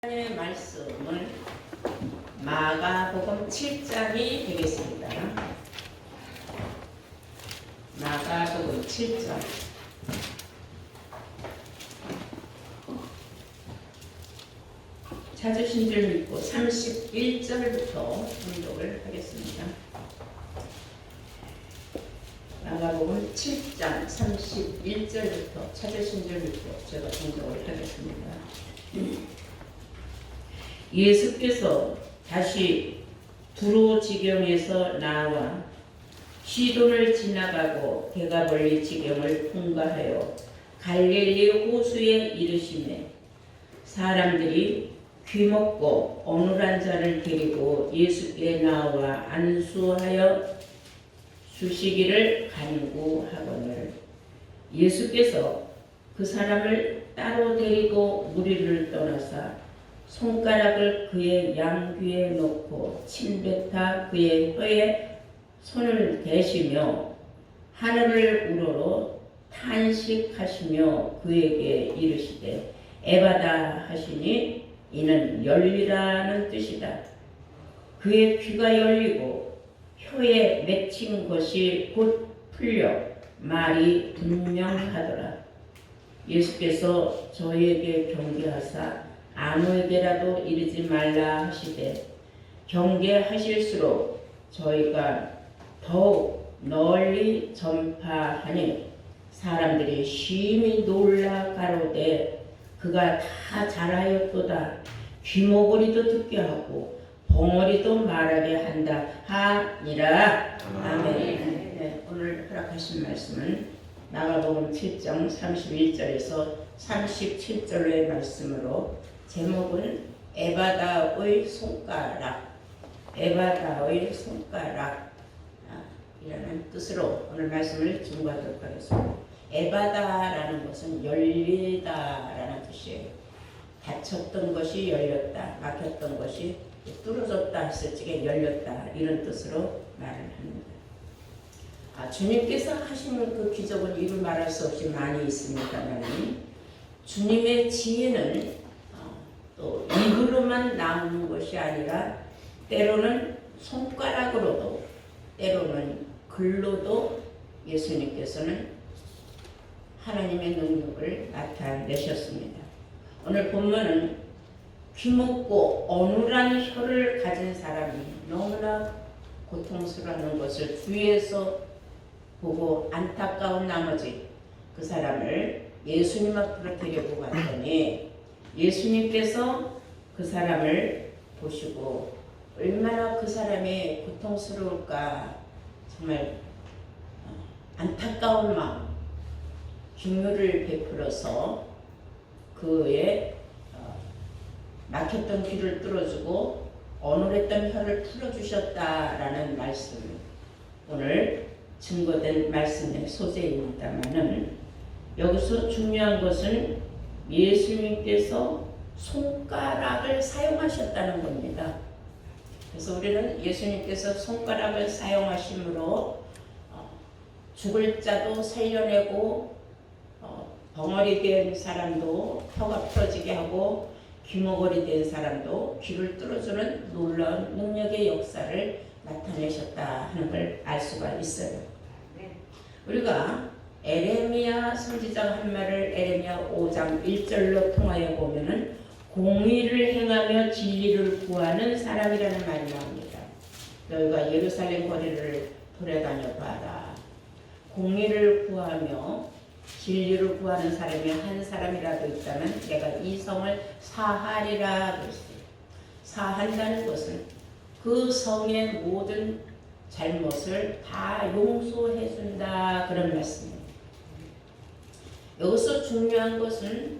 하나님의 말씀은 마가복음 7장이 되겠습니다. 마가복음 7장. 찾으신 줄 믿고 31절부터 공독을 하겠습니다. 마가복음 7장 31절부터 찾으신 줄 믿고 제가 공독을 하겠습니다. 예수께서 다시 두로 지경에서 나와 시돈을 지나가고 대가벌리 지경을 통과하여 갈릴리 호수에 이르시매 사람들이 귀먹고 어눌한 자를 데리고 예수께 나와 안수하여 주시기를 간구하거늘 예수께서 그 사람을 따로 데리고 무리를 떠나사 손가락을 그의 양귀에 놓고 침뱉어 그의 혀에 손을 대시며 하늘을 우러러 탄식하시며 그에게 이르시되 에바다 하시니 이는 열리라는 뜻이다. 그의 귀가 열리고 혀에 맺힌 것이 곧 풀려 말이 분명하더라. 예수께서 저희에게 경계하사 아무에게라도 이르지 말라 하시되 경계하실수록 저희가 더욱 널리 전파하니 사람들이 심히 놀라 가로되 그가 다 잘하였도다. 귀머거리도 듣게 하고 벙어리도 말하게 한다 하니라. 아멘. 네, 오늘 허락하신 말씀은 마가복음 7장 31절에서 37절의 말씀으로 제목은 에바다의 손가락, 에바다의 손가락 이라는 뜻으로 오늘 말씀을 준비하도록 하겠습니다. 에바다라는 것은 열리다라는 뜻이에요. 닫혔던 것이 열렸다, 막혔던 것이 뚫어졌다 했을 적에 열렸다 이런 뜻으로 말을 합니다. 주님께서 하신 그 기적은 이루 말할 수 없이 많이 있습니다만 주님의 지혜는 또 입으로만 나오는 것이 아니라 때로는 손가락으로도 때로는 글로도 예수님께서는 하나님의 능력을 나타내셨습니다. 오늘 본문은 귀먹고 어눌한 혀를 가진 사람이 너무나 고통스러워하는 것을 주위에서 보고 안타까운 나머지 그 사람을 예수님 앞으로 데리고 갔더니 예수님께서 그 사람을 보시고 얼마나 그 사람이 고통스러울까 정말 안타까운 마음 긍휼을 베풀어서 그의 막혔던 귀를 뚫어주고 어눌했던 혀를 풀어주셨다라는 말씀 오늘 증거된 말씀의 소재입니다만은 여기서 중요한 것은 예수님께서 손가락을 사용하셨다는 겁니다. 그래서 우리는 예수님께서 손가락을 사용하심으로 죽을 자도 살려내고 벙어리 된 사람도 혀가 풀어지게 하고 귀머거리 된 사람도 귀를 뚫어주는 놀라운 능력의 역사를 나타내셨다 하는 걸 알 수가 있어요. 우리가 에레미야 선지자가 한 말을 에레미야 5장 1절로 통하여 보면은 공의를 행하며 진리를 구하는 사람이라는 말이 나옵니다. 너희가 예루살렘 거리를 돌아다녀 봐라. 공의를 구하며 진리를 구하는 사람이 한 사람이라도 있다면 내가 이 성을 사하리라 그랬어요. 사한다는 것은 그 성의 모든 잘못을 다 용서해 준다 그런 말씀입니다. 여기서 중요한 것은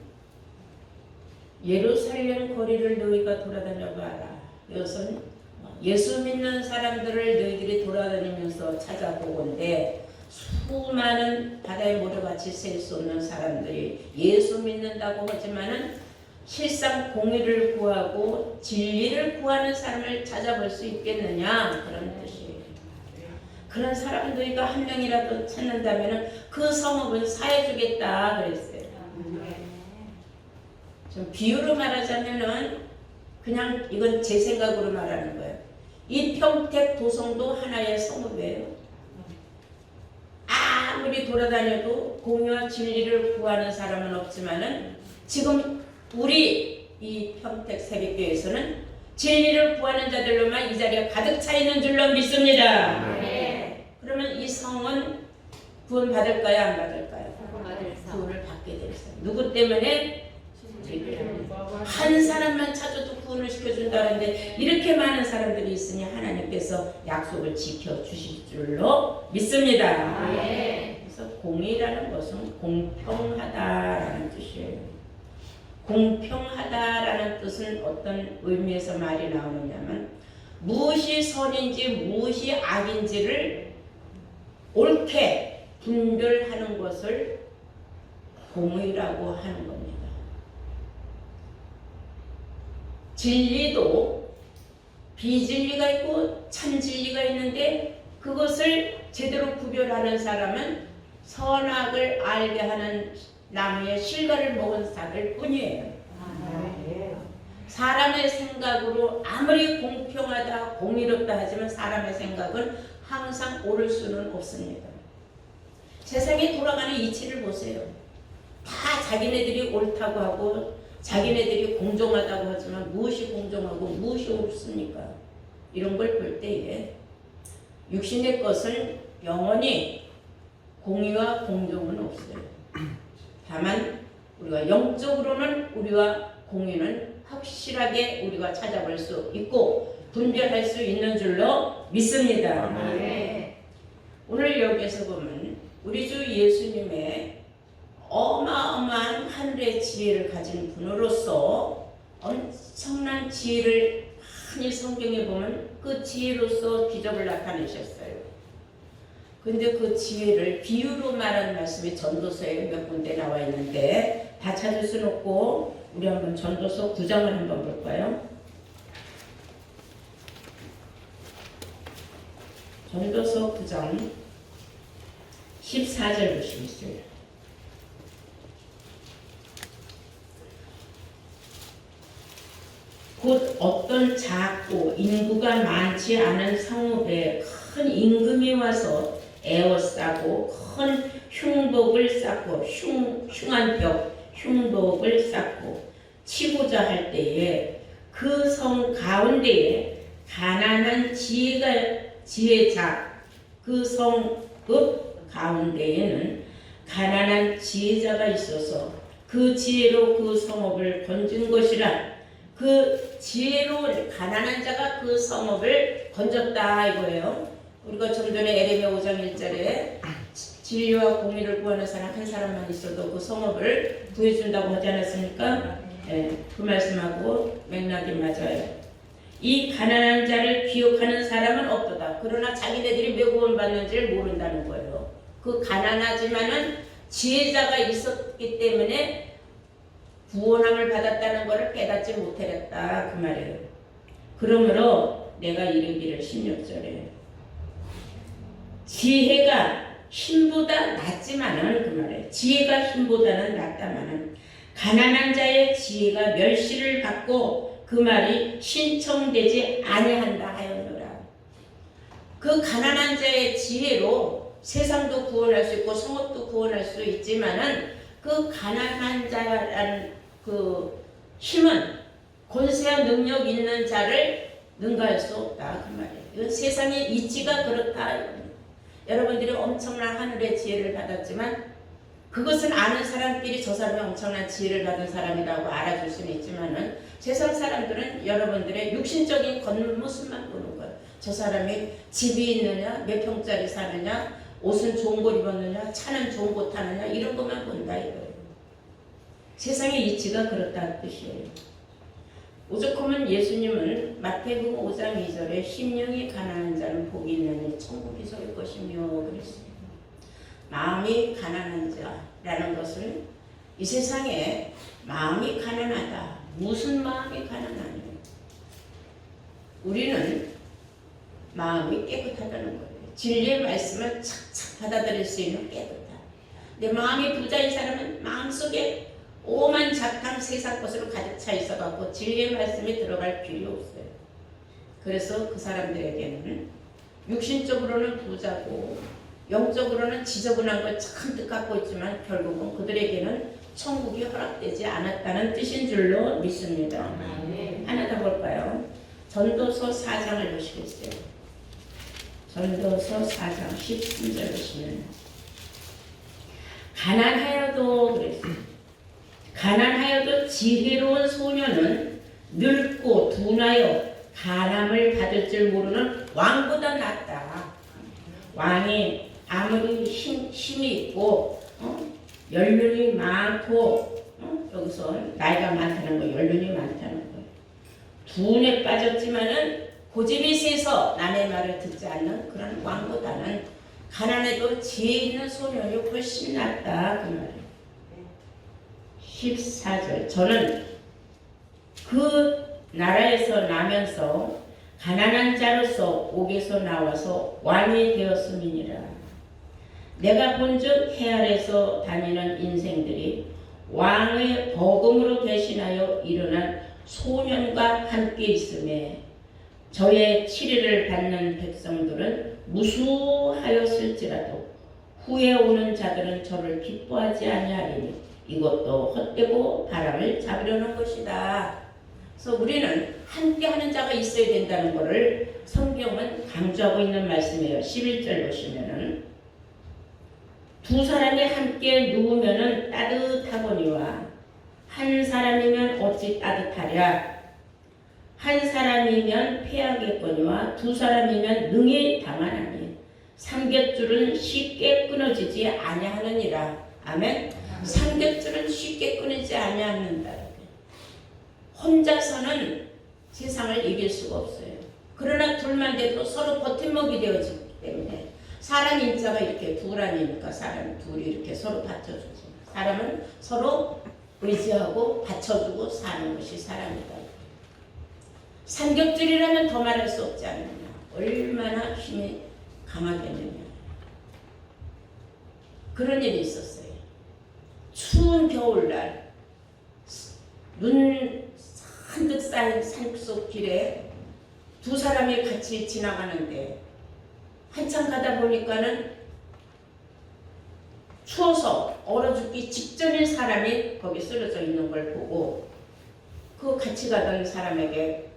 예루살렘 거리를 너희가 돌아다녀 봐라. 이것은 예수 믿는 사람들을 너희들이 돌아다니면서 찾아보건대 수많은 바다의 모래같이 셀 수 없는 사람들이 예수 믿는다고 하지만은 실상 공의를 구하고 진리를 구하는 사람을 찾아볼 수 있겠느냐 그런 뜻이에요. 그런 사람 너희가 한 명이라도 찾는다면 그 성읍은 사해주겠다 그랬어요. 좀 비유로 말하자면은 그냥 이건 제 생각으로 말하는 거예요. 이 평택 도성도 하나의 성읍이에요. 아무리 돌아다녀도 공의와 진리를 구하는 사람은 없지만은 지금 우리 이 평택 새벽교회에서는 진리를 구하는 자들로만 이 자리가 가득 차 있는 줄로 믿습니다. 네. 그러면 이 성은 구원 받을까요? 안 받을까요? 구원을 받게 될 사람. 누구 때문에? 한 사람만 찾아도 구원을 시켜준다는데 이렇게 많은 사람들이 있으니 하나님께서 약속을 지켜주실 줄로 믿습니다. 네. 그래서 공의라는 것은 공평하다라는 뜻이에요. 공평하다라는 뜻은 어떤 의미에서 말이 나오느냐면 무엇이 선인지 무엇이 악인지를 옳게 분별하는 것을 공의라고 하는 겁니다. 진리도 비진리가 있고 참진리가 있는데 그것을 제대로 구별하는 사람은 선악을 알게 하는 나무의 실과를 먹은 사람일 뿐이에요. 사람의 생각으로 아무리 공평하다 공의롭다 하지만 사람의 생각은 항상 옳을 수는 없습니다. 세상에 돌아가는 이치를 보세요. 다 자기네들이 옳다고 하고 자기네들이 공정하다고 하지만 무엇이 공정하고 무엇이 옳습니까? 이런 걸 볼 때에 육신의 것은 영원히 공의와 공정은 없어요. 다만 우리가 영적으로는 우리와 공의는 확실하게 우리가 찾아볼 수 있고 분별할 수 있는 줄로 믿습니다. 네. 오늘 여기에서 보면 우리 주 예수님의 어마어마한 하늘의 지혜를 가진 분으로서 엄청난 지혜를 많이 성경에 보면 그 지혜로서 기적을 나타내셨어요. 근데 그 지혜를 비유로 말하는 말씀이 전도서에 몇 군데 나와 있는데 다 찾을 수는 없고 우리 한번 전도서 9장을 한번 볼까요? 전도서 9장 14절 보시겠어요? 곧 어떤 작고 인구가 많지 않은 성읍에 큰 임금이 와서 에워싸고 큰 흉복을 쌓고 흉한 벽 흉복을 쌓고 치고자 할 때에 그 성 가운데에 가난한 지혜자 그 성읍 가운데에는 가난한 지혜자가 있어서 그 지혜로 그 성읍을 건진 것이라. 그 지혜로 가난한 자가 그 성읍을 건졌다 이거예요. 우리가 좀 전에 에레미야 5장 1절에 진리와 공의를 구하는 사람 한 사람만 있어도 그 성읍을 구해준다고 하지 않았습니까? 네, 그 말씀하고 맥락이 맞아요. 이 가난한 자를 기억하는 사람은 없도다. 그러나 자기네들이 왜 구원받는지를 모른다는 거예요. 그 가난하지만은 지혜자가 있었기 때문에 구원함을 받았다는 것을 깨닫지 못했다 그 말이에요. 그러므로 내가 이르기를 16절에 지혜가 힘보다 낫지만은 그 말이에요. 지혜가 힘보다는 낫다마는 가난한 자의 지혜가 멸시를 받고 그 말이 신청되지 아니한다 하였노라. 그 가난한 자의 지혜로 세상도 구원할 수 있고 성읍도 구원할 수 있지만은 그 가난한 자라는 그 힘은 권세와 능력 있는 자를 능가할 수 없다 그 말이에요. 이건 세상의 이치가 그렇다. 여러분들이 엄청난 하늘의 지혜를 받았지만 그것은 아는 사람끼리 저 사람이 엄청난 지혜를 받은 사람이라고 알아줄 수는 있지만은 세상 사람들은 여러분들의 육신적인 겉모습만 보는 거예요. 저 사람이 집이 있느냐, 몇 평짜리 사느냐, 옷은 좋은 걸 입었느냐, 차는 좋은 거 타느냐 이런 것만 본다 이거예요. 세상의 이치가 그렇다는 뜻이에요. 오죽하면 예수님은 마태복음 5장 2절에 심령이 가난한 자는 복이 있느니 천국이 설 것이며 그랬어요. 마음이 가난한 자라는 것은 이 세상에 마음이 가난하다. 무슨 마음이 가난하냐? 우리는 마음이 깨끗하다는 거예요. 진리의 말씀을 착착 받아들일 수 있는 깨끗함. 내 마음이 부자인 사람은 마음속에 오만 잡탕 세상 것으로 가득 차 있어갖고 진리의 말씀에 들어갈 길이 없어요. 그래서 그 사람들에게는 육신적으로는 부자고 영적으로는 지저분한 걸 잔뜩 갖고 있지만 결국은 그들에게는 천국이 허락되지 않았다는 뜻인 줄로 믿습니다. 하나 더 볼까요? 전도서 4장을 보시겠어요? 전도서 4장 13절 보시면 가난하여도 그랬어요. 가난하여도 지혜로운 소녀는 늙고 둔하여 간암을 받을 줄 모르는 왕보다 낫다. 왕이 아무리 힘이 있고 연륜이 많고 여기서 나이가 많다는 거, 연륜이 많다는 거예요. 둔에 빠졌지만은 고집이 세서 남의 말을 듣지 않는 그런 왕보다는 가난해도 지혜 있는 소년이 훨씬 낫다 그 말이에요. 14절 저는 그 나라에서 나면서 가난한 자로서 옥에서 나와서 왕이 되었음이니라. 내가 본즉 해 아래서 다니는 인생들이 왕의 버금으로 대신하여 일어난 소년과 함께 있음에 저의 치리를 받는 백성들은 무수하였을지라도 후에 오는 자들은 저를 기뻐하지 아니하리니 이것도 헛되고 바람을 잡으려는 것이다. 그래서 우리는 함께하는 자가 있어야 된다는 것을 성경은 강조하고 있는 말씀이에요. 11절 보시면은 두 사람이 함께 누우면은 따뜻하거니와 한 사람이면 어찌 따뜻하랴. 한 사람이면 패하겠거니와 두 사람이면 능히 당하나니 삼겹줄은 쉽게 끊어지지 아니하느니라. 아멘. 삼겹줄은 쉽게 끊이지 아니하는다. 혼자서는 세상을 이길 수가 없어요. 그러나 둘만 돼도 서로 버팀목이 되어지기 때문에 사람 인자가 이렇게 둘아니니까 사람 둘이 이렇게 서로 받쳐주지. 사람은 서로 의지하고 받쳐주고 사는 것이 사람이다. 삼겹줄이라면 더 말할 수 없지 않느냐. 얼마나 힘이 강하겠느냐. 그런 일이 있었어요. 추운 겨울날 눈 산뜻 쌓인 산속 길에 두 사람이 같이 지나가는데 한참 가다 보니까는 추워서 얼어 죽기 직전인 사람이 거기 쓰러져 있는 걸 보고 그 같이 가던 사람에게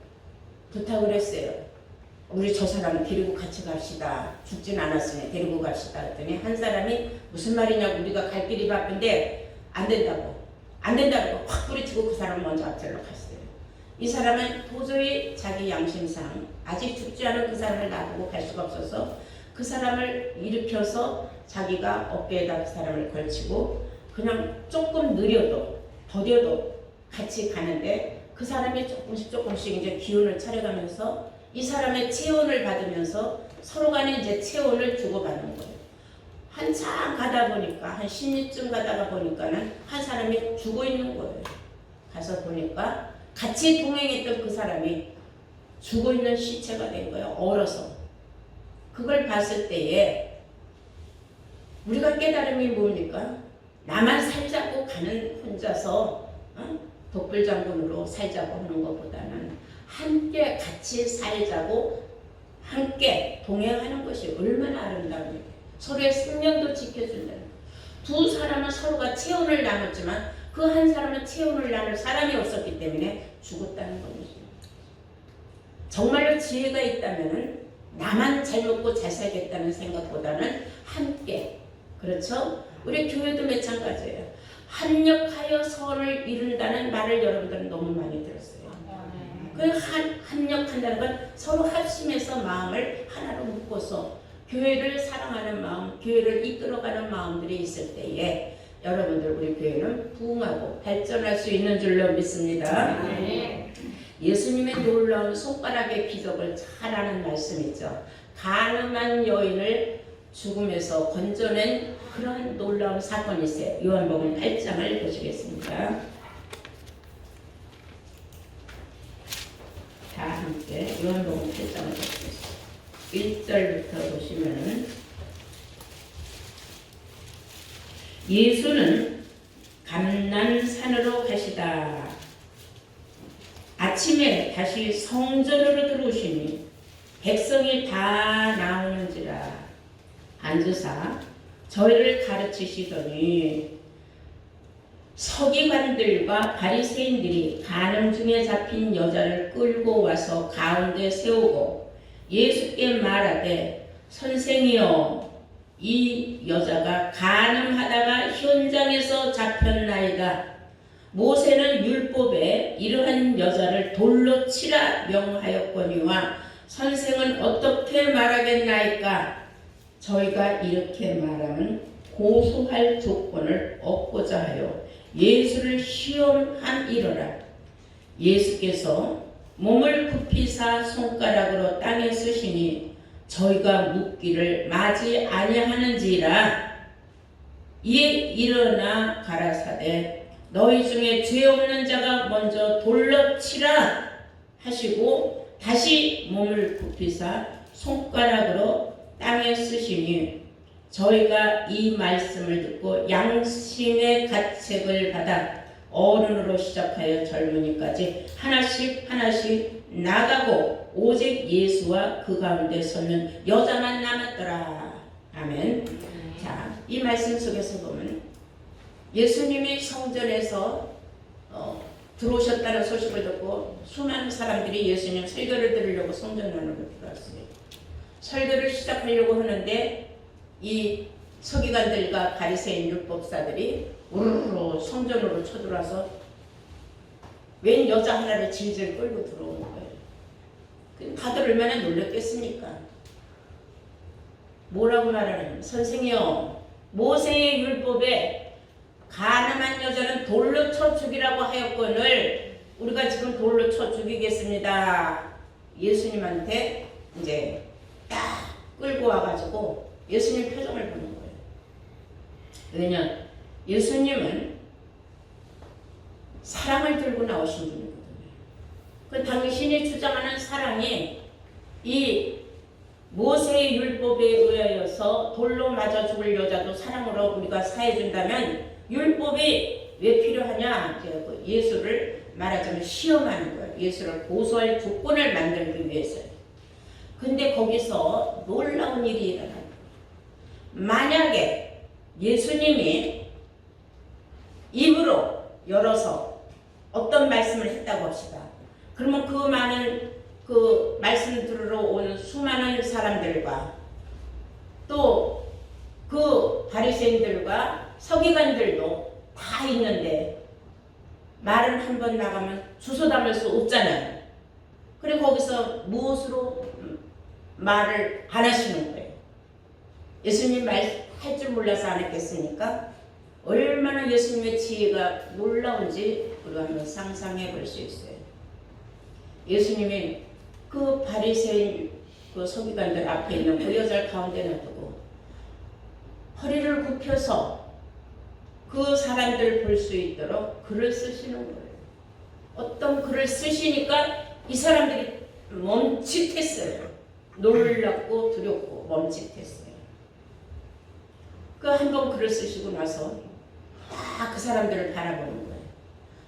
부탁을 했어요. 우리 저 사람 데리고 같이 갑시다. 죽진 않았으니 데리고 갑시다. 했더니 한 사람이 무슨 말이냐고 우리가 갈 길이 바쁜데 안 된다고 확 뿌리치고 그 사람 먼저 앞질러 갔어요. 이 사람은 도저히 자기 양심상 아직 죽지 않은 그 사람을 놔두고 갈 수가 없어서 그 사람을 일으켜서 자기가 어깨에다 그 사람을 걸치고 그냥 조금 느려도 더뎌도 같이 가는데 그 사람이 조금씩 이제 기운을 차려가면서 이 사람의 체온을 받으면서 서로 간에 이제 체온을 주고받는 거예요. 한참 가다 보니까 한 10리쯤 가다가 보니까는 한 사람이 죽어 있는 거예요. 가서 보니까 같이 동행했던 그 사람이 죽어 있는 시체가 된 거예요. 얼어서. 그걸 봤을 때에 우리가 깨달음이 뭡니까? 나만 살자고 가는 혼자서 독불장군으로 살자고 하는 것보다는 함께 같이 살자고 함께 동행하는 것이 얼마나 아름다운 일이에요. 서로의 생명도 지켜준다는 거예요. 두 사람은 서로가 체온을 나눴지만 그 한 사람은 체온을 나눌 사람이 없었기 때문에 죽었다는 겁니다. 정말로 지혜가 있다면 나만 잘 먹고 잘 살겠다는 생각보다는 함께, 그렇죠? 우리 교회도 마찬가지예요. 합력하여 선을 이룬다는 말을 여러분들은 너무 많이 들었어요. 그 합력한다는 건 서로 합심해서 마음을 하나로 묶어서 교회를 사랑하는 마음, 교회를 이끌어가는 마음들이 있을 때에 여러분들 우리 교회는 부흥하고 발전할 수 있는 줄로 믿습니다. 예수님의 놀라운 손가락의 기적을 잘 아는 말씀이죠. 간음한 여인을 죽음에서 건져낸 그런 놀라운 사건이 있어요. 요한복음 8장을 보시겠습니다. 다 함께 요한복음 8장을 보시겠습니다. 1절부터 보시면은 예수는 감난산으로 다시 성전으로 들어오시니 백성이 다 나오는지라 앉으사 저희를 가르치시더니 서기관들과 바리새인들이 간음 중에 잡힌 여자를 끌고 와서 가운데 세우고 예수께 말하되 선생이여 이 여자가 간음하다가 현장에서 잡혔나이다. 모세는 율법에 이러한 여자를 돌로 치라 명하였거니와 선생은 어떻게 말하겠나이까? 저희가 이렇게 말하면 고소할 조건을 얻고자 하여 예수를 시험함이러라. 예수께서 몸을 굽히사 손가락으로 땅에 쓰시니 저희가 묻기를 마지 아니하는지라. 이에 일어나 가라사대 너희 중에 죄 없는 자가 먼저 돌로 치라 하시고 다시 몸을 굽히사 손가락으로 땅에 쓰시니 저희가 이 말씀을 듣고 양심의 가책을 받아 어른으로 시작하여 젊은이까지 하나씩 나가고 오직 예수와 그 가운데 서는 여자만 남았더라. 아멘. 자, 이 말씀 속에서 보면 예수님이 성전에서 들어오셨다는 소식을 듣고 수많은 사람들이 예수님 설교를 들으려고 성전 안으로 들어왔어요. 설교를 시작하려고 하는데 이 서기관들과 바리새인 율법사들이 우르르 성전으로 쳐들어와서 웬 여자 하나를 질질 끌고 들어오는 거예요. 다들 얼마나 놀랐겠습니까? 뭐라고 말하냐면 선생이요 모세의 율법에 간음한 여자는 돌로 쳐 죽이라고 하였거늘 우리가 지금 돌로 쳐 죽이겠습니다. 예수님한테 이제 딱 끌고 와가지고 예수님 표정을 보는 거예요. 왜냐 예수님은 사랑을 들고 나오신 분이거든요. 그 당신이 주장하는 사랑이 이 모세의 율법에 의하여서 돌로 맞아 죽을 여자도 사랑으로 우리가 사해준다면 율법이 왜 필요하냐? 예수를 말하자면 시험하는 거예요. 예수를 고소할 조건을 만들기 위해서요. 근데 거기서 놀라운 일이 일어나요. 만약에 예수님이 입으로 열어서 어떤 말씀을 했다고 합시다. 그러면 그 많은 그 말씀 들으러 온 수많은 사람들과 또 그 바리새인들과 서기관들도 다 있는데 말은 한 번 나가면 주워 담을 수 없잖아요. 그리고 거기서 무엇으로 말을 안 하시는 거예요. 예수님 말 할 줄 몰라서 안 했겠습니까? 얼마나 예수님의 지혜가 놀라운지 우리가 한번 상상해 볼 수 있어요. 예수님이 그 바리새인 그 서기관들 앞에 있는 그 여자를 가운데 놔두고 허리를 굽혀서 그 사람들을 볼 수 있도록 글을 쓰시는 거예요. 어떤 글을 쓰시니까 이 사람들이 멈칫했어요. 놀랍고 두렵고 멈칫했어요. 그 한 번 글을 쓰시고 나서 다 그 사람들을 바라보는 거예요.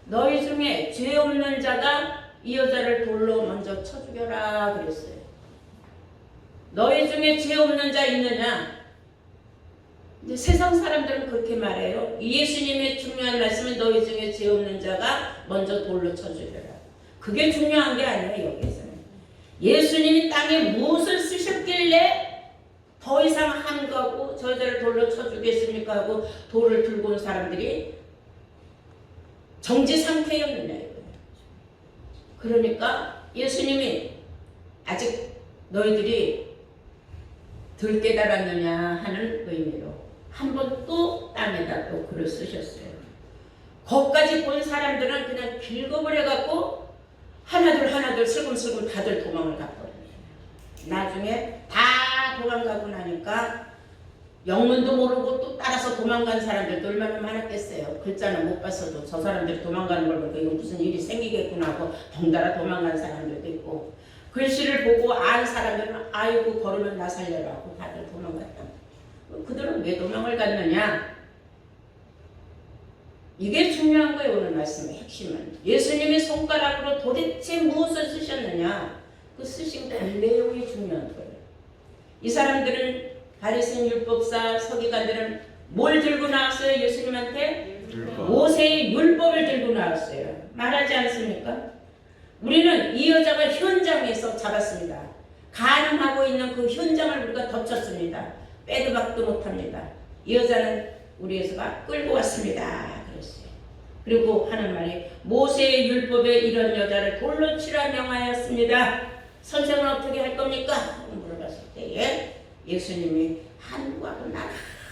너희 중에 죄 없는 자가 이 여자를 돌로 먼저 쳐 죽여라 그랬어요. 너희 중에 죄 없는 자 있느냐? 이제 세상 사람들은 그렇게 말해요. 예수님의 중요한 말씀은 너희 중에 죄 없는 자가 먼저 돌로 쳐 죽여라. 그게 중요한 게 아니에요. 여기서는 예수님이 땅에 무엇을 쓰셨길래 더 이상 한가고 저 여자를 돌로 쳐 죽겠습니까 하고 돌을 들고 온 사람들이 정지 상태였느냐 이거예요. 그러니까 예수님이 아직 너희들이 덜 깨달았느냐 하는 의미로 한 번 또 땅에다 또 글을 쓰셨어요. 거기까지 본 사람들은 그냥 빌겁을 해갖고 하나둘 슬금슬금 다들 도망을 갔거든요. 나중에 다 도망가고 나니까 영문도 모르고 또 따라서 도망간 사람들도 얼마나 많았겠어요. 글자는 못 봤어도 저 사람들이 도망가는 걸 보니까 이거 무슨 일이 생기겠구나 하고 덩달아 도망간 사람들도 있고 글씨를 보고 안 사람들은 아이고 걸으면 나 살려라 하고 다들 도망갔다. 그들은 왜 도망을 갔느냐? 이게 중요한 거예요. 오늘 말씀의 핵심은. 예수님이 손가락으로 도대체 무엇을 쓰셨느냐. 그 쓰신 그 내용이 중요한 거예요. 이 사람들은 바리새인 율법사 서기관들은 뭘 들고 나왔어요? 예수님한테? 모세의 율법을 들고 나왔어요. 말하지 않습니까? 우리는 이 여자가 현장에서 잡았습니다. 가늠하고 있는 그 현장을 우리가 덮쳤습니다. 빼도 박도 못합니다. 이 여자는 우리 예수가 끌고 왔습니다. 그랬어요. 그리고 하는 말이 모세의 율법에 이런 여자를 돌로 치라 명하였습니다. 선생은 어떻게 할 겁니까? 물어봤을 때에 예수님이 한과도 말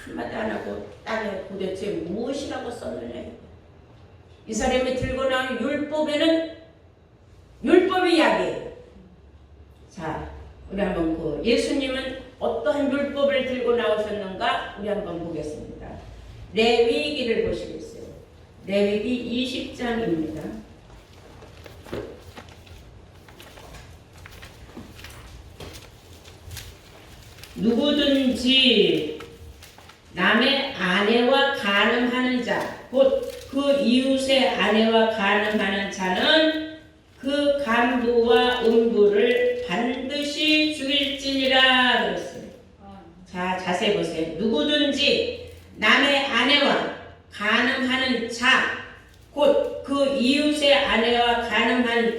한마디 안 하고 땅에 도대체 무엇이라고 썼느냐. 이 사람이 들고 나온 율법에는 율법이 약이에요. 자, 우리 한번 그 예수님은 어떠한 율법을 들고 나오셨는가 우리 한번 보겠습니다. 레위기를 보시겠어요. 레위기 20장입니다. 누구든지 남의 아내와 간음하는 자, 곧 그 이웃의 아내와 간음하는 자는 그 간부와 음부를 반드시 죽일지니라 그랬어요. 자, 자세히 보세요. 누구든지 남의 아내와 간음하는 자, 곧 그 이웃의 아내와 간음한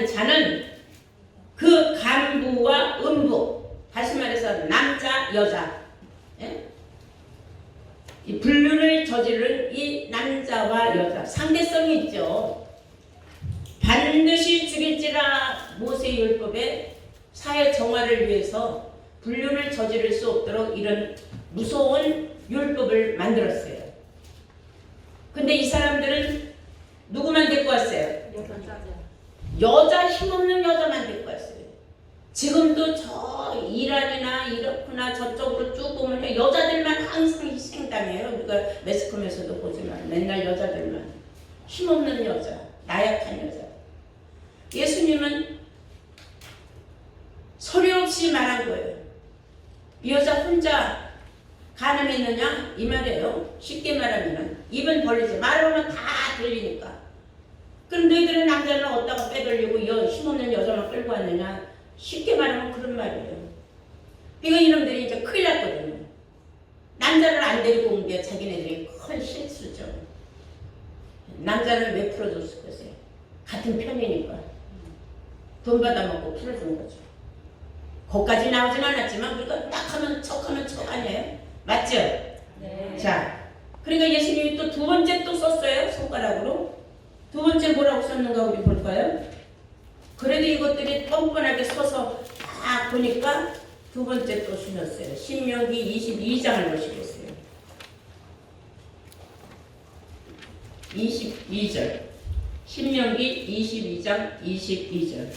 자는 그 간부와 음부, 다시 말해서 남자, 여자, 예? 이 불륜을 저지른 이 남자와 여자, 상대성이 있죠. 반드시 죽일지라. 모세의 율법에 사회 정화를 위해서 불륜을 저지를 수 없도록 이런 무서운 율법을 만들었어요. 근데 이 사람들은 누구만 데리고 왔어요? 여자, 힘없는 여자만 데리고 왔어요. 지금도 저 이란이나 이라크나 저쪽으로 쭉 보면 여자들만 항상 희생당해요. 우리가 매스컴에서도 보지만 맨날 여자들만. 힘없는 여자, 나약한 여자. 예수님은 서류 없이 말한 거예요. 이 여자 혼자 간음했느냐? 이 말이에요. 쉽게 말하면 입은 벌리지. 말하면 다 들리니까. 그럼 너희들은 남자는 어디다가 빼돌리고 힘없는 여자만 끌고 왔느냐? 쉽게 말하면 그런 말이에요. 그러니까 이놈들이 이제 큰일 났거든요. 남자를 안 데리고 온 게 자기네들이 큰 실수죠. 남자를 왜 풀어줬을 거세요? 같은 편이니까. 돈 받아먹고 풀어준 거죠. 거기까지 나오진 않았지만 우리가 딱 하면 척 아니에요? 맞죠? 네. 자, 그러니까 예수님이 또 두 번째 또 썼어요. 손가락으로. 두 번째 뭐라고 썼는가 우리 볼까요? 그래도 이것들이 뻔뻔하게 서서 딱 보니까 두 번째 또 주셨어요. 신명기 22장을 보시겠어요. 22절. 신명기 22장 22절.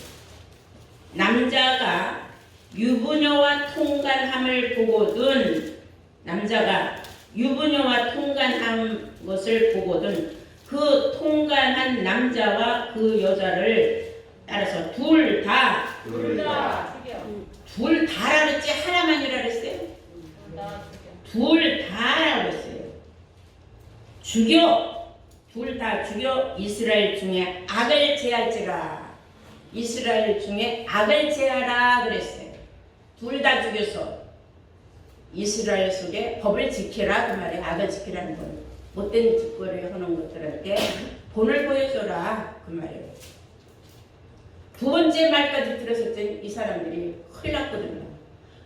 남자가 유부녀와 통간함을 보거든, 남자가 유부녀와 통간한 것을 보거든 그 통간한 남자와 그 여자를 따라서 둘 다라 그랬지 하나만이라 그랬어요? 둘 다라 그랬어요. 죽여, 둘 다 죽여 이스라엘 중에 악을 제할지라. 이스라엘 중에 악을 제하라 그랬어요. 둘 다 죽여서 이스라엘 속에 법을 지키라 그 말에 악을 지키라는 건 못된 짓거리 하는 것들한테 본을 보여줘라 그 말이에요. 두 번째 말까지 들었을 때 이 사람들이 큰일 났거든요.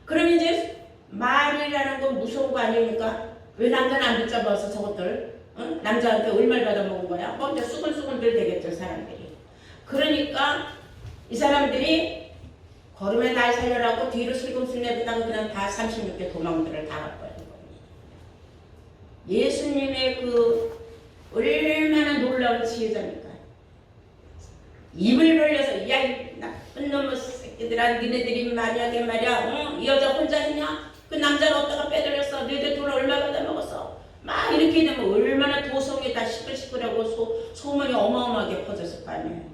그럼 이제 말이라는 건 무서운 거 아닙니까? 왜 남자는 안 붙잡아서 저것들 남자한테 얼마를 받아먹은 거야? 혼자 수근수근들 되겠죠 사람들이. 그러니까 이 사람들이 걸음에 날 살려라고 뒤로 슬금슬 내보다가 그냥 다 36개 도망들을 다 갖고 와는 거예요. 예수님의 그 얼마나 놀라운 지혜자입니까? 입을 벌려서 야 이 나쁜 놈의 새끼들아 니네들이 만약에 말이야 이 여자 혼자 했냐? 그 남자를 어디다가 빼돌렸어? 너희들 돈 얼마 받아먹었어? 막 이렇게 되면 얼마나 도성에 다 시끌시끌하고 소문이 어마어마하게 퍼졌을 거 아니에요.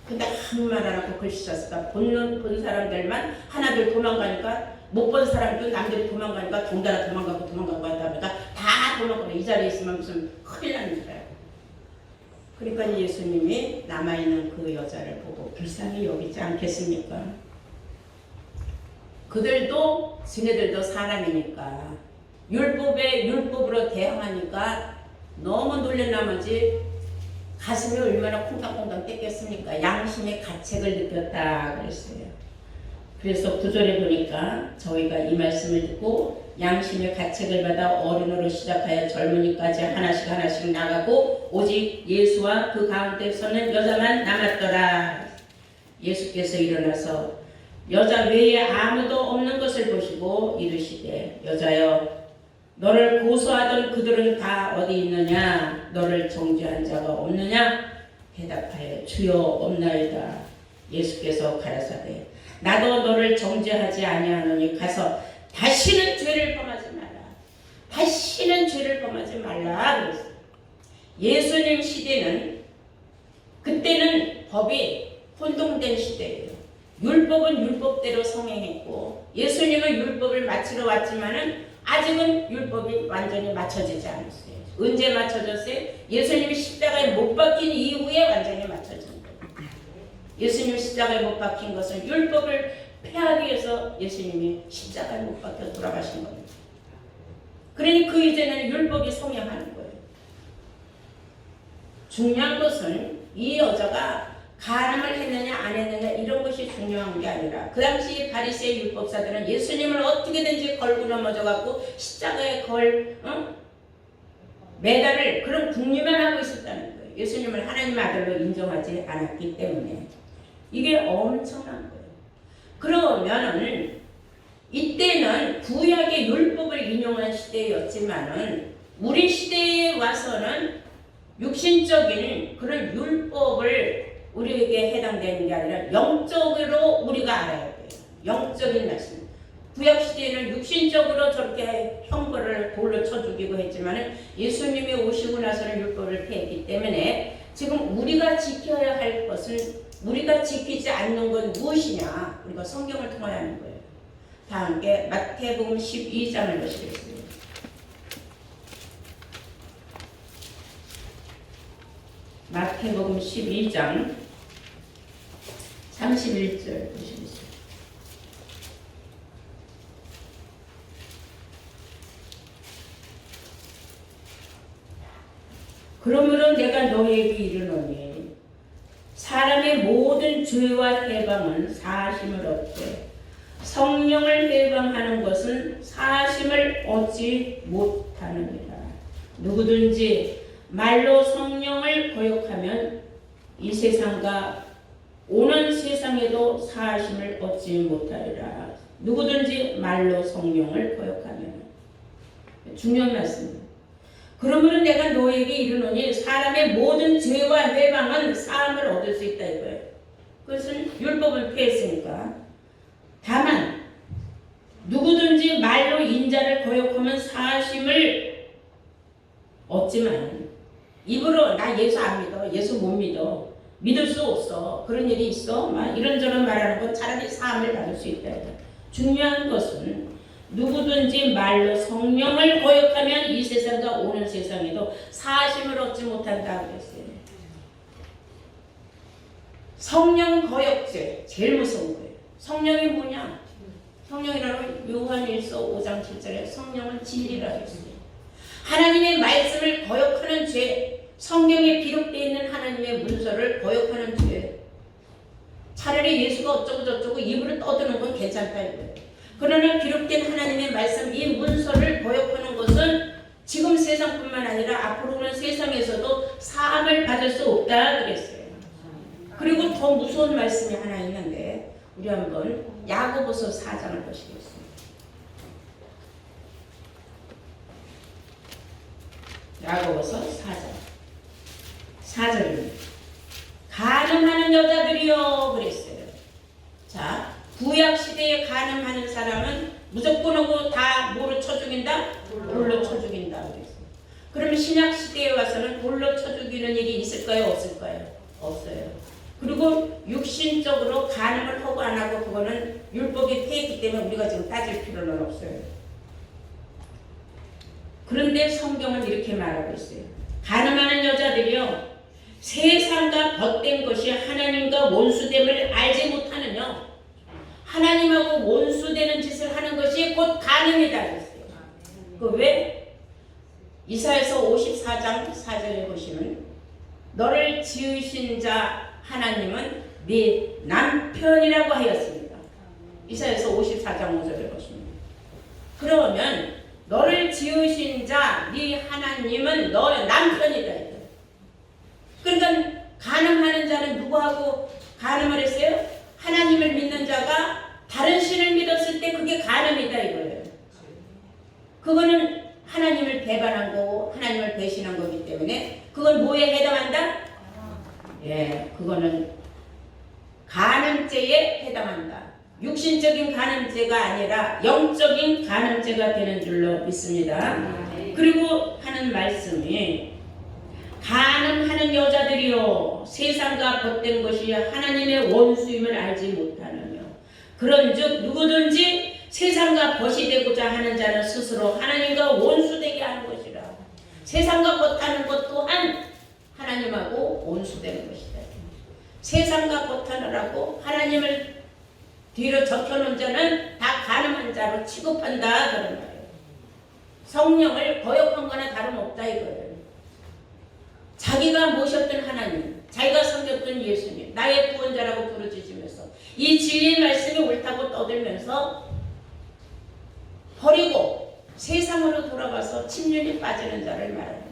근데 아무 말 안 하고 글씨 썼을까? 본 사람들만 하나둘 도망가니까 못 본 사람도 남들이 도망가니까 동달아 도망가고 하다 보니까 다 다 도망가고 이 자리에 있으면 무슨 큰일 나는 줄 알고. 그러니까 예수님이 남아있는 그 여자를 보고 불쌍히 여기지 않겠습니까? 그들도 지네들도 사람이니까 율법으로 대항하니까 너무 놀란 나머지 가슴이 얼마나 콩닥콩닥 떼겠습니까? 양심의 가책을 느꼈다 그랬어요. 그래서 구절에 보니까 저희가 이 말씀을 듣고 양심의 가책을 받아 어른으로 시작하여 젊은이까지 하나씩 나가고 오직 예수와 그 가운데 서는 여자만 남았더라. 예수께서 일어나서 여자 외에 아무도 없는 것을 보시고 이르시되 여자여 너를 고소하던 그들은 다 어디 있느냐? 너를 정죄한 자가 없느냐? 대답하여 주여 없나이다. 예수께서 가라사대 나도 너를 정죄하지 아니하노니 가서 다시는 죄를 범하지 마라. 다시는 죄를 범하지 말라. 그랬어요. 예수님 시대는 그때는 법이 혼동된 시대예요. 율법은 율법대로 성행했고 예수님은 율법을 마치러 왔지만은 아직은 율법이 완전히 맞춰지지 않았어요. 언제 맞춰졌어요? 예수님이 십자가에 못 박힌 이후에 완전히 맞춰진 거예요. 예수님이 십자가에 못 박힌 것은 율법을 폐하기 위해서 예수님이 십자가에 못 박혀 돌아가신 겁니다. 그러니 그 이제는 율법이 성행하는 거예요. 중요한 것은 이 여자가 간음을 했느냐 안 했느냐 이런 것이 중요한 게 아니라 그 당시 바리새의 율법사들은 예수님을 어떻게든지 걸고 넘어져 갖고 십자가에 매달을 그런 궁리만 하고 있었다는 거예요. 예수님을 하나님의 아들로 인정하지 않았기 때문에 이게 엄청난 거예요. 그러면은 이때는 구약의 율법을 인용한 시대였지만은 우리 시대에 와서는 육신적인 그런 율법을 우리에게 해당되는 게 아니라 영적으로 우리가 알아야 돼요. 영적인 말씀. 구약시대에는 육신적으로 저렇게 형벌을 돌로 쳐 죽이고 했지만 예수님이 오시고 나서는 율법을 폐했기 때문에 지금 우리가 지켜야 할 것은 우리가 지키지 않는 건 무엇이냐? 우리가 성경을 통하여 하는 거예요. 다 함께 마태복음 12장을 보시겠습니다. 마태복음 12장 31절 보시겠습니다. 그러므로 내가 너에게 이르노니 사람의 모든 죄와 해방은 사심을 얻되 성령을 해방하는 것은 사심을 얻지 못하느니라. 누구든지 말로 성령을 거역하면 이 세상과 오는 세상에도 사심을 얻지 못하리라. 누구든지 말로 성령을 거역하면. 중요한 말씀입니다. 그러므로 내가 너에게 이르노니 사람의 모든 죄와 회방은 사함을 얻을 수 있다 이거예요. 그것은 율법을 폐했으니까. 다만 누구든지 말로 인자를 거역하면 사심을 얻지만 입으로 나 예수 안 믿어, 예수 못 믿어, 믿을 수 없어, 그런 일이 있어, 막 이런저런 말하는 건 차라리 사함을 받을 수 있다. 중요한 것은 누구든지 말로 성령을 거역하면 이 세상과 오는 세상에도 사심을 얻지 못한다 그랬어요. 성령 거역죄 제일 무서운 거예요. 성령이 뭐냐? 성령이라는 요한일서 5장 7절에 성령은 진리라 했어요. 하나님의 말씀을 거역하는 죄, 성경에 기록되어 있는 하나님의 문서를 거역하는 죄. 차라리 예수가 어쩌고 저쩌고 입으로 떠드는 건 괜찮다 이거예요. 그러나 기록된 하나님의 말씀, 이 문서를 거역하는 것은 지금 세상뿐만 아니라 앞으로 오는 세상에서도 사함을 받을 수 없다 그랬어요. 그리고 더 무서운 말씀이 하나 있는데 우리 한번 야고보서 4장을 보시겠습니다. 야고보서 4절입니다. 간음하는 여자들이요 그랬어요. 자, 구약 시대에 간음하는 사람은 무조건 하고 다 뭐로 쳐 죽인다? 돌로 쳐 죽인다 그랬어요. 그러면 신약 시대에 와서는 돌로 쳐 죽이는 일이 있을까요? 없을까요? 없어요. 그리고 육신적으로 간음을 하고 안 하고 그거는 율법이 폐했기 때문에 우리가 지금 따질 필요는 없어요. 그런데 성경은 이렇게 말하고 있어요. 가늠하는 여자들이요, 세상과 벗된 것이 하나님과 원수됨을 알지 못하느냐. 하나님하고 원수되는 짓을 하는 것이 곧 가늠이다 그랬어요. 그 왜? 이사야서 54장 4절에 보시면 너를 지으신 자 하나님은 네 남편이라고 하였습니다. 이사야서 54장 5절에 보시면, 그러면 너를 지으신 자 네 하나님은 너의 남편이다. 그러니까 간음하는 자는 누구하고 간음을 했어요? 하나님을 믿는 자가 다른 신을 믿었을 때 그게 간음이다 이거예요. 그거는 하나님을 배반한 거고 하나님을 배신한 거기 때문에 그건 뭐에 해당한다? 예, 그거는 간음죄에 해당한다. 육신적인 간음죄가 아니라 영적인 간음죄가 되는 줄로 믿습니다. 그리고 하는 말씀이 간음하는 여자들이요, 세상과 벗된 것이 하나님의 원수임을 알지 못하느며, 그런즉 누구든지 세상과 벗이 되고자 하는 자는 스스로 하나님과 원수되게 하는 것이라. 세상과 벗하는 것 또한 하나님하고 원수되는 것이다. 세상과 벗하느라고 하나님을 뒤로 적혀놓은 자는 다 간음한 자로 취급한다 그런 말이에요. 성령을 거역한 거나 다름없다 이거예요. 자기가 모셨던 하나님, 자기가 섬겼던 예수님, 나의 구원자라고 부르짖으면서 이 진리의 말씀이 옳다고 떠들면서 버리고 세상으로 돌아가서 침륜에 빠지는 자를 말합니다.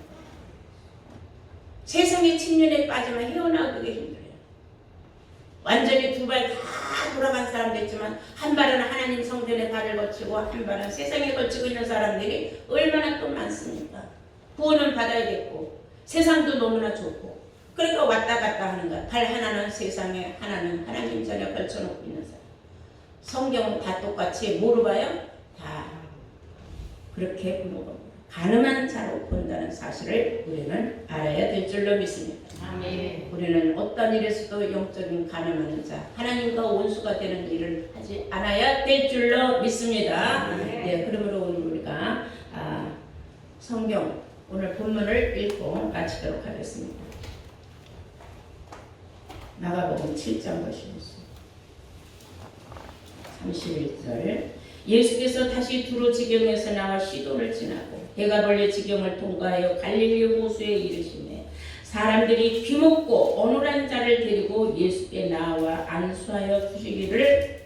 세상의 침륜에 빠지면 헤어나오기 힘들어요. 완전히 두 발 다 돌아간 사람도 있지만 한 발은 하나님 성전에 발을 거치고 한 발은 세상에 거치고 있는 사람들이 얼마나 또 많습니까? 구원은 받아야겠고 세상도 너무나 좋고, 그러니까 왔다 갔다 하는 거야. 발 하나는 세상에, 하나는 하나님 전에 걸쳐놓고 있는 사람. 성경은 다 똑같이 뭐로 봐요? 다 그렇게 보는 겁니다. 가늠한 자로 본다는 사실을 우리는 알아야 될 줄로 믿습니다. 아멘. 우리는 어떤 일에서도 영적인 가늠하는 자, 하나님과 원수가 되는 일을 하지 않아야 될 줄로 믿습니다. 네, 그러므로 오늘 우리가 성경 오늘 본문을 읽고 마치도록 하겠습니다. 마가복음 7장 보시겠습니다. 31절. 예수께서 다시 두로 지경에서 나와 시도를 지나고 해가 벌려 지경을 통과하여 갈릴리 호수에 이르시매 사람들이 귀먹고 어눌한 자를 데리고 예수께 나와 안수하여 주시기를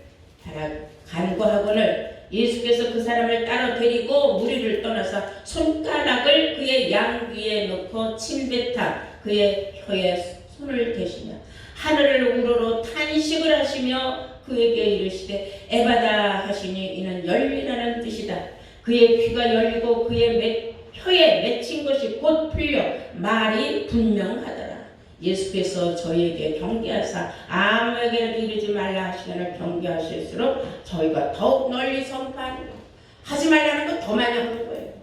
간구하거늘 예수께서 그 사람을 따라 데리고 무리를 떠나서 손가락을 그의 양귀에 넣고 침뱉아 그의 혀에 손을 대시며 하늘을 우러러 탄식을 하시며 그에게 이르시되 에바다 하시니 이는 열리라는 뜻이다. 그의 귀가 열리고 그의 혀에 맺힌 것이 곧 풀려 말이 분명하더라. 예수께서 저희에게 경계하사 아무에게나 이르지 말라 하시기를 경계하실수록 저희가 더욱 널리 선포하니 하지 말라는 거 더 많이 하는 거예요.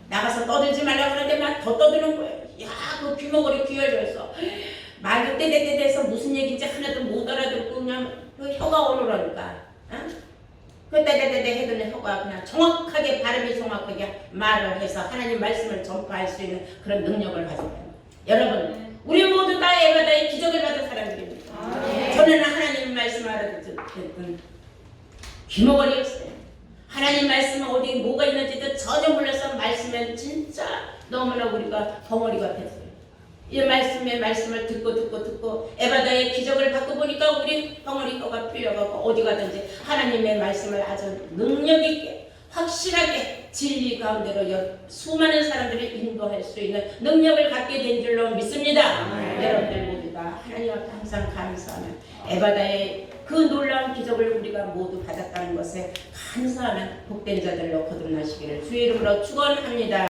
나가서 떠들지 말라고 하는데 막 더 떠드는 거예요. 야, 그 귀머거리 귀열져서 말도 떼떼떼대서 무슨 얘기인지 하나도 못 알아듣고 그냥 그 혀가 오르라니까. 그 떼떼떼떼 해도 혀가 그냥 정확하게 발음이 정확하게 말을 해서 하나님 말씀을 전파할 수 있는 그런 능력을 가지고 있는 거예요. 여러분, 우리 모두 다 에바다의 기적을 받은 사람들입니다. 저는 하나님 말씀을 알아듣던 귀머거리였어요. 하나님 말씀은 어디 뭐가 있는지도 전혀 몰라서 말씀은 진짜 너무나 우리가 벙어리가 됐어요. 이 말씀의 말씀을 듣고 에바다의 기적을 받고 보니까 우리 벙어리가 풀려가고 어디 가든지 하나님의 말씀을 아주 능력 있게 확실하게 진리 가운데로 수많은 사람들을 인도할 수 있는 능력을 갖게 된 줄로 믿습니다. 여러분들 모두가 하나님 앞에 항상 감사하며 에바다의 그 놀라운 기적을 우리가 모두 받았다는 것에 감사하는 복된 자들로 거듭나시기를 주의 이름으로 축원합니다.